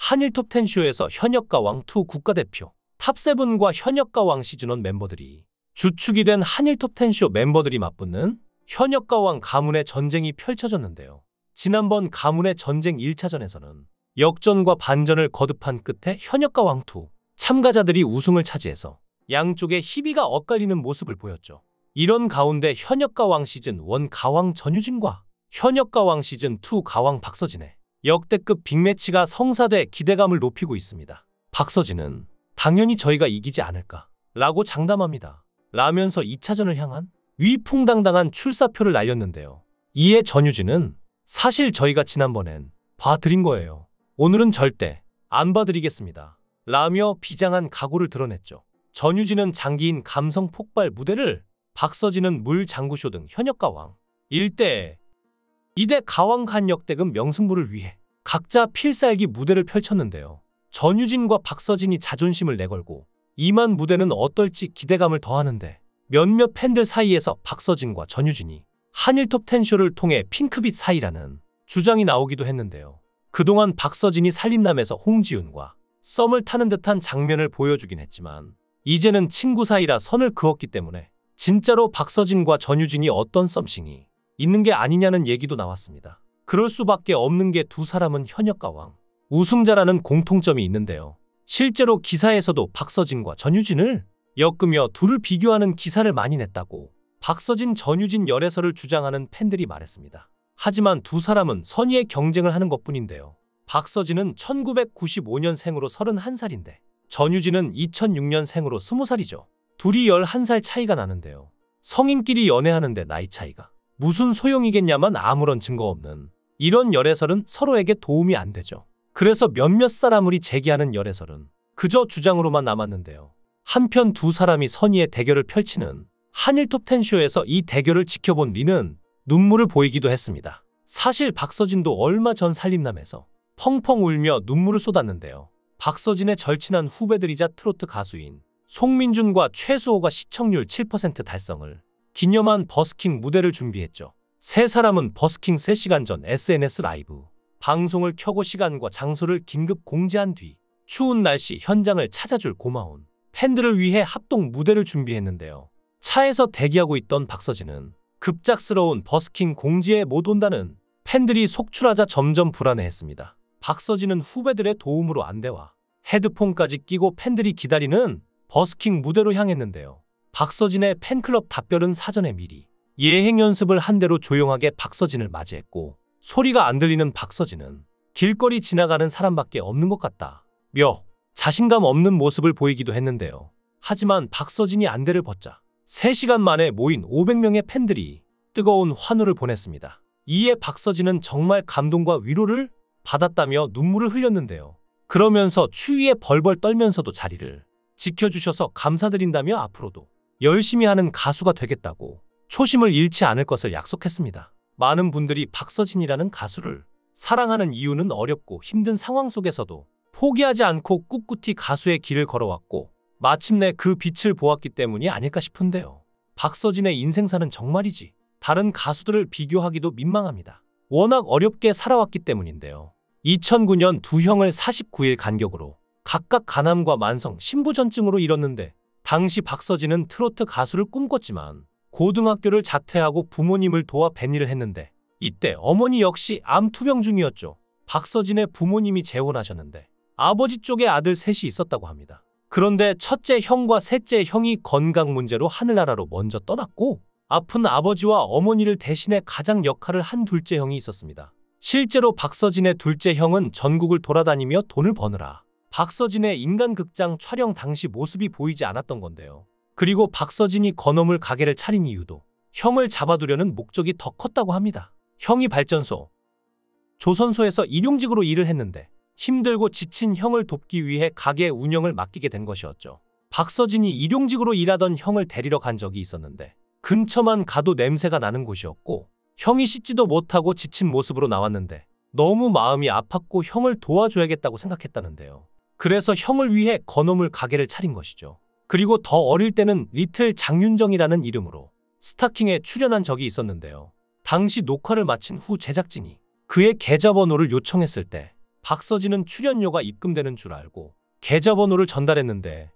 한일 톱10 쇼에서 현역가왕2 국가대표 탑7과 현역가왕 시즌1 멤버들이 주축이 된 한일 톱10 쇼 멤버들이 맞붙는 현역가왕 가문의 전쟁이 펼쳐졌는데요. 지난번 가문의 전쟁 1차전에서는 역전과 반전을 거듭한 끝에 현역가왕2 참가자들이 우승을 차지해서 양쪽의 희비가 엇갈리는 모습을 보였죠. 이런 가운데 현역가왕 시즌1 가왕 전유진과 현역가왕 시즌2 가왕 박서진의 역대급 빅매치가 성사돼 기대감을 높이고 있습니다. 박서진은 당연히 저희가 이기지 않을까 라고 장담합니다. 라면서 2차전을 향한 위풍당당한 출사표를 날렸는데요. 이에 전유진은 사실 저희가 지난번엔 봐드린 거예요. 오늘은 절대 안 봐드리겠습니다. 라며 비장한 각오를 드러냈죠. 전유진은 장기인 감성 폭발 무대를, 박서진은 물장구쇼 등 현역가왕 1대 2대 가왕 간 역대급 명승부를 위해 각자 필살기 무대를 펼쳤는데요. 전유진과 박서진이 자존심을 내걸고 임한 무대는 어떨지 기대감을 더하는데 몇몇 팬들 사이에서 박서진과 전유진이 한일 톱10 쇼를 통해 핑크빛 사이라는 주장이 나오기도 했는데요. 그동안 박서진이 살림남에서 홍지윤과 썸을 타는 듯한 장면을 보여주긴 했지만 이제는 친구 사이라 선을 그었기 때문에 진짜로 박서진과 전유진이 어떤 썸씽이 있는 게 아니냐는 얘기도 나왔습니다. 그럴 수밖에 없는 게 두 사람은 현역가왕 우승자라는 공통점이 있는데요. 실제로 기사에서도 박서진과 전유진을 엮으며 둘을 비교하는 기사를 많이 냈다고 박서진, 전유진 열애설을 주장하는 팬들이 말했습니다. 하지만 두 사람은 선의의 경쟁을 하는 것뿐인데요. 박서진은 1995년생으로 31살인데 전유진은 2006년생으로 20살이죠. 둘이 11살 차이가 나는데요. 성인끼리 연애하는데 나이 차이가 무슨 소용이겠냐만 아무런 증거 없는 이런 열애설은 서로에게 도움이 안 되죠. 그래서 몇몇 사람들이 제기하는 열애설은 그저 주장으로만 남았는데요. 한편 두 사람이 선의의 대결을 펼치는 한일 톱10 쇼에서 이 대결을 지켜본 리는 눈물을 보이기도 했습니다. 사실 박서진도 얼마 전 살림남에서 펑펑 울며 눈물을 쏟았는데요. 박서진의 절친한 후배들이자 트로트 가수인 송민준과 최수호가 시청률 7% 달성을 기념한 버스킹 무대를 준비했죠. 세 사람은 버스킹 3시간 전 SNS 라이브 방송을 켜고 시간과 장소를 긴급 공지한 뒤 추운 날씨 현장을 찾아줄 고마운 팬들을 위해 합동 무대를 준비했는데요. 차에서 대기하고 있던 박서진은 급작스러운 버스킹 공지에 못 온다는 팬들이 속출하자 점점 불안해했습니다. 박서진은 후배들의 도움으로 안대와 헤드폰까지 끼고 팬들이 기다리는 버스킹 무대로 향했는데요. 박서진의 팬클럽 답변은 사전에 미리 예행 연습을 한 대로 조용하게 박서진을 맞이했고 소리가 안 들리는 박서진은 길거리 지나가는 사람밖에 없는 것 같다 며 자신감 없는 모습을 보이기도 했는데요. 하지만 박서진이 안대를 벗자 3시간 만에 모인 500명의 팬들이 뜨거운 환호를 보냈습니다. 이에 박서진은 정말 감동과 위로를 받았다며 눈물을 흘렸는데요. 그러면서 추위에 벌벌 떨면서도 자리를 지켜주셔서 감사드린다며 앞으로도 열심히 하는 가수가 되겠다고 초심을 잃지 않을 것을 약속했습니다. 많은 분들이 박서진이라는 가수를 사랑하는 이유는 어렵고 힘든 상황 속에서도 포기하지 않고 꿋꿋이 가수의 길을 걸어왔고 마침내 그 빛을 보았기 때문이 아닐까 싶은데요. 박서진의 인생사는 정말이지 다른 가수들을 비교하기도 민망합니다. 워낙 어렵게 살아왔기 때문인데요. 2009년 두 형을 49일 간격으로 각각 간암과 만성 신부전증으로 잃었는데 당시 박서진은 트로트 가수를 꿈꿨지만 고등학교를 자퇴하고 부모님을 도와 뱃일을 했는데 이때 어머니 역시 암 투병 중이었죠. 박서진의 부모님이 재혼하셨는데 아버지 쪽에 아들 셋이 있었다고 합니다. 그런데 첫째 형과 셋째 형이 건강 문제로 하늘나라로 먼저 떠났고 아픈 아버지와 어머니를 대신해 가장 역할을 한 둘째 형이 있었습니다. 실제로 박서진의 둘째 형은 전국을 돌아다니며 돈을 버느라 박서진의 인간극장 촬영 당시 모습이 보이지 않았던 건데요. 그리고 박서진이 건어물 가게를 차린 이유도 형을 잡아두려는 목적이 더 컸다고 합니다. 형이 발전소, 조선소에서 일용직으로 일을 했는데 힘들고 지친 형을 돕기 위해 가게 운영을 맡기게 된 것이었죠. 박서진이 일용직으로 일하던 형을 데리러 간 적이 있었는데 근처만 가도 냄새가 나는 곳이었고 형이 씻지도 못하고 지친 모습으로 나왔는데 너무 마음이 아팠고 형을 도와줘야겠다고 생각했다는데요. 그래서 형을 위해 건어물 가게를 차린 것이죠. 그리고 더 어릴 때는 리틀 장윤정이라는 이름으로 스타킹에 출연한 적이 있었는데요. 당시 녹화를 마친 후 제작진이 그의 계좌번호를 요청했을 때 박서진은 출연료가 입금되는 줄 알고 계좌번호를 전달했는데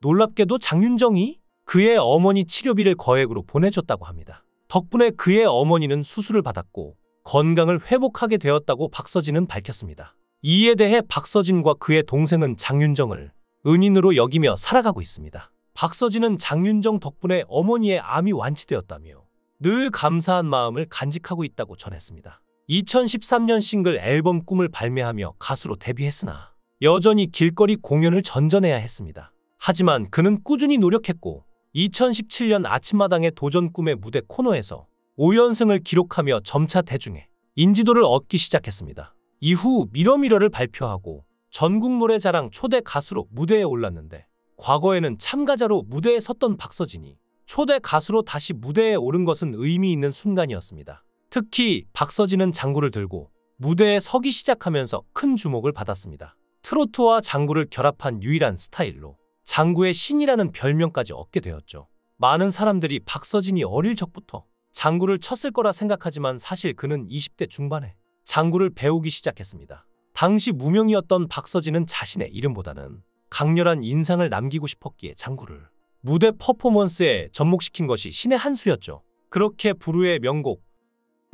놀랍게도 장윤정이 그의 어머니 치료비를 거액으로 보내줬다고 합니다. 덕분에 그의 어머니는 수술을 받았고 건강을 회복하게 되었다고 박서진은 밝혔습니다. 이에 대해 박서진과 그의 동생은 장윤정을 은인으로 여기며 살아가고 있습니다. 박서진은 장윤정 덕분에 어머니의 암이 완치되었다며 늘 감사한 마음을 간직하고 있다고 전했습니다. 2013년 싱글 앨범 꿈을 발매하며 가수로 데뷔했으나 여전히 길거리 공연을 전전해야 했습니다. 하지만 그는 꾸준히 노력했고 2017년 아침마당의 도전 꿈의 무대 코너에서 5연승을 기록하며 점차 대중의 인지도를 얻기 시작했습니다. 이후 미러미러를 발표하고 전국 노래자랑 초대 가수로 무대에 올랐는데 과거에는 참가자로 무대에 섰던 박서진이 초대 가수로 다시 무대에 오른 것은 의미 있는 순간이었습니다. 특히 박서진은 장구를 들고 무대에 서기 시작하면서 큰 주목을 받았습니다. 트로트와 장구를 결합한 유일한 스타일로 장구의 신이라는 별명까지 얻게 되었죠. 많은 사람들이 박서진이 어릴 적부터 장구를 쳤을 거라 생각하지만 사실 그는 20대 중반에 장구를 배우기 시작했습니다. 당시 무명이었던 박서진은 자신의 이름보다는 강렬한 인상을 남기고 싶었기에 장구를 무대 퍼포먼스에 접목시킨 것이 신의 한 수였죠. 그렇게 부르의 명곡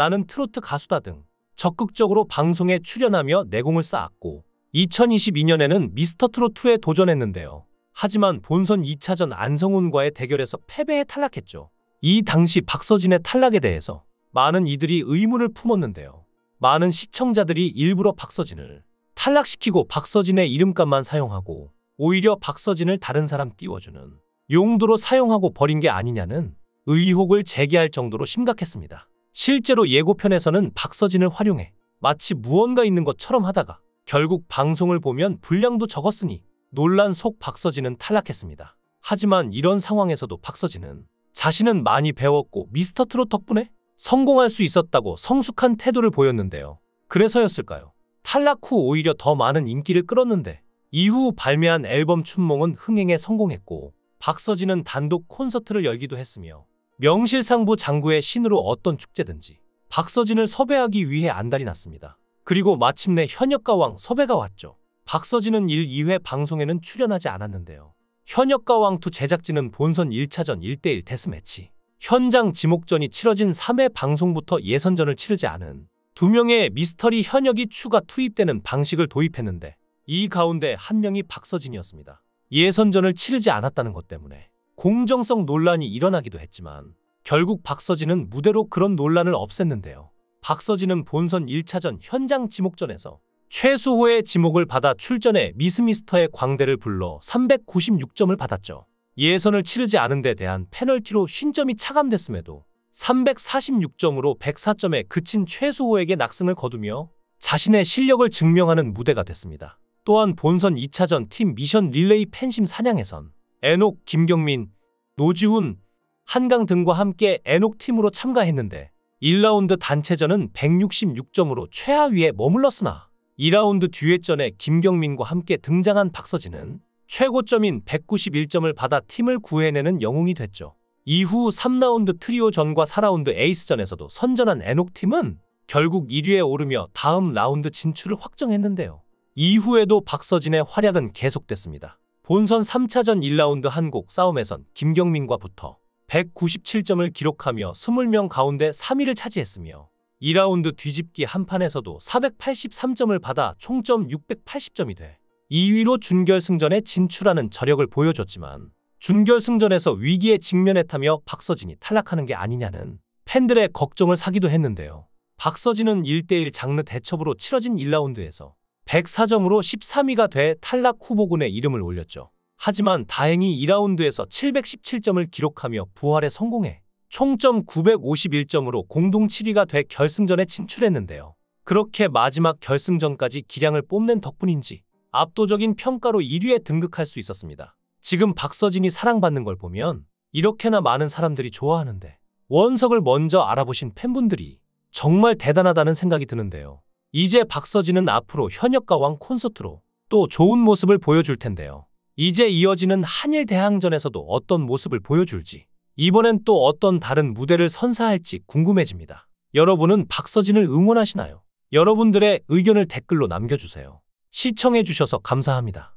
나는 트로트 가수다 등 적극적으로 방송에 출연하며 내공을 쌓았고 2022년에는 미스터트롯2에 도전했는데요. 하지만 본선 2차전 안성훈과의 대결에서 패배에 탈락했죠. 이 당시 박서진의 탈락에 대해서 많은 이들이 의문을 품었는데요. 많은 시청자들이 일부러 박서진을 탈락시키고 박서진의 이름값만 사용하고 오히려 박서진을 다른 사람 띄워주는 용도로 사용하고 버린 게 아니냐는 의혹을 제기할 정도로 심각했습니다. 실제로 예고편에서는 박서진을 활용해 마치 무언가 있는 것처럼 하다가 결국 방송을 보면 분량도 적었으니 논란 속 박서진은 탈락했습니다. 하지만 이런 상황에서도 박서진은 자신은 많이 배웠고 미스터트롯 덕분에 성공할 수 있었다고 성숙한 태도를 보였는데요. 그래서였을까요? 탈락 후 오히려 더 많은 인기를 끌었는데 이후 발매한 앨범 춘몽은 흥행에 성공했고 박서진은 단독 콘서트를 열기도 했으며 명실상부 장구의 신으로 어떤 축제든지 박서진을 섭외하기 위해 안달이 났습니다. 그리고 마침내 현역가왕 섭외가 왔죠. 박서진은 1, 2회 방송에는 출연하지 않았는데요. 현역가왕2 제작진은 본선 1차전 1대1 데스매치 현장 지목전이 치러진 3회 방송부터 예선전을 치르지 않은 2명의 미스터리 현역이 추가 투입되는 방식을 도입했는데 이 가운데 한 명이 박서진이었습니다. 예선전을 치르지 않았다는 것 때문에 공정성 논란이 일어나기도 했지만 결국 박서진은 무대로 그런 논란을 없앴는데요. 박서진은 본선 1차전 현장 지목전에서 최수호의 지목을 받아 출전해 미스미스터의 광대를 불러 396점을 받았죠. 예선을 치르지 않은 데 대한 페널티로 50점이 차감됐음에도 346점으로 104점에 그친 최수호에게 낙승을 거두며 자신의 실력을 증명하는 무대가 됐습니다. 또한 본선 2차전 팀 미션 릴레이 팬심 사냥에선 애녹, 김경민, 노지훈, 한강 등과 함께 애녹 팀으로 참가했는데 1라운드 단체전은 166점으로 최하위에 머물렀으나 2라운드 듀엣전에 김경민과 함께 등장한 박서진은 최고점인 191점을 받아 팀을 구해내는 영웅이 됐죠. 이후 3라운드 트리오전과 4라운드 에이스전에서도 선전한 애녹팀은 결국 1위에 오르며 다음 라운드 진출을 확정했는데요. 이후에도 박서진의 활약은 계속됐습니다. 본선 3차전 1라운드 한곡 싸움에선 김경민과 붙어 197점을 기록하며 20명 가운데 3위를 차지했으며 2라운드 뒤집기 한판에서도 483점을 받아 총점 680점이 돼 2위로 준결승전에 진출하는 저력을 보여줬지만 준결승전에서 위기에 직면했다며 박서진이 탈락하는 게 아니냐는 팬들의 걱정을 사기도 했는데요. 박서진은 1대1 장르 대첩으로 치러진 1라운드에서 104점으로 13위가 돼 탈락 후보군에 이름을 올렸죠. 하지만 다행히 2라운드에서 717점을 기록하며 부활에 성공해 총점 951점으로 공동 7위가 돼 결승전에 진출했는데요. 그렇게 마지막 결승전까지 기량을 뽐낸 덕분인지 압도적인 평가로 1위에 등극할 수 있었습니다. 지금 박서진이 사랑받는 걸 보면 이렇게나 많은 사람들이 좋아하는데 원석을 먼저 알아보신 팬분들이 정말 대단하다는 생각이 드는데요. 이제 박서진은 앞으로 현역가왕 콘서트로 또 좋은 모습을 보여줄 텐데요. 이제 이어지는 한일 대항전에서도 어떤 모습을 보여줄지, 이번엔 또 어떤 다른 무대를 선사할지 궁금해집니다. 여러분은 박서진을 응원하시나요? 여러분들의 의견을 댓글로 남겨주세요. 시청해주셔서 감사합니다.